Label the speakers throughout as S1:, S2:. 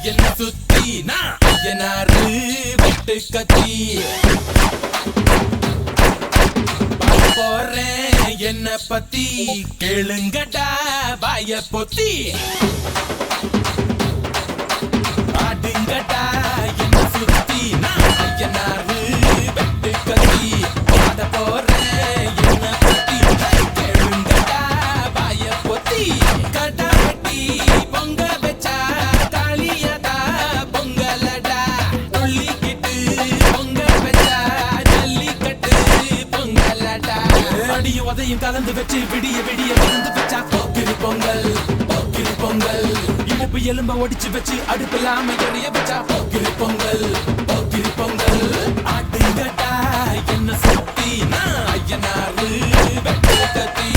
S1: என்ன சுத்தி நான் ஐயனாரு வெட்டு கத்தி போறேன் என்ன பத்தி கேளுங்கடா வாய பொத்தி ஆடுங்கடா என்ன சுத்தி நான் ஐயனாரு வெட்டு கத்தி பாட போறேன் என்ன பத்தி கேளுங்கடா வாய பொத்தி கடா வெட்டி பொங்க வச்சா காளியடா பொங்கலடா துள்ளிக்கிட்டு பொங்க வச்சா ஜல்லிக்கட்டு பொங்கலடா அடியும் உதையும் கலந்து வச்சு விடிய விடிய கலந்து வச்சா போக்கிரி பொங்கல் போக்கிரி பொங்கல் இடுப்பு எலும்ப ஒடிச்சு வச்சு அடுப்பில்லாம எறிய வச்சா போக்கிரி பொங்கல் போக்கிரி பொங்கல் ஆட்டுங்கடா என்ன சுத்தி நான் ஐயனாரு வெட்டு கத்தி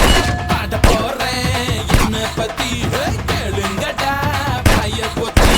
S1: பாட போறேன் என்ன பத்தி கேளுங்கடா வாய பொத்தி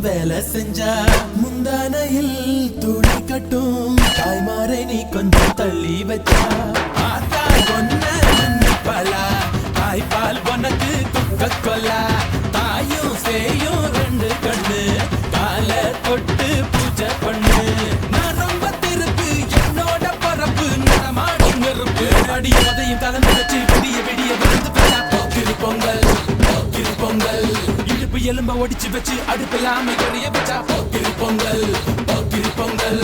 S1: வேலை செஞ்சா முந்தானையில் துளி கட்டும் தாய்மாரை நீ கொஞ்சம் தள்ளி வச்சா ஆத்தா ஒன்ன மன்னிப்பலா தாய்ப்பால் உனக்கு துக்க கொல்லா தாயும் சேயும் ரெண்டு கண்ணு கால தொட்டு பூஜை பண்ணு நான் ரொம்ப திருப்பு என்னோட பரப்பு நடமாடி நெருப்பு அடி உதையும் கலந்து வச்சு விடிய விடிய விழுந்து வச்சா போக்கிரி பொங்கல் போக்கிரி பொங்கல் எலும்ப ஒடிச்சு வச்சு அடுப்பில்லாம எறிய வச்சா போக்கிரி பொங்கல் போக்கிரி பொங்கல்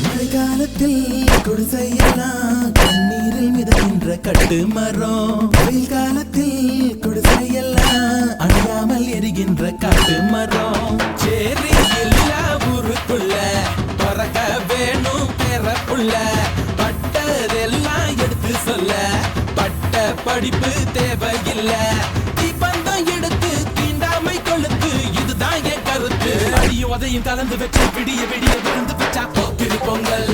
S1: மழைக்காலத்தில் குடிசையெல்லாம் கண்ணீரில் மிதக்கின்ற கட்டு மரம் வெயில் காலத்தில் குடிசையெல்லாம் அணியாமல் எரிகின்ற காட்டு மரம் சேரி எல்லா ஊருக்குள்ள பறக்க வேணும் பிறப்புள்ள பட்டதெல்லாம் எடுத்து சொல்ல பட்ட படிப்பு தேவையில்லை தீபந்தம் எடுத்து தீண்டாமை கொழுத்து இதுதான் என் கருத்து அடியும் உதையும் கலந்து வச்சு விடிய விடிய விழுந்து வச்சா போக்கிரி பொங்கல்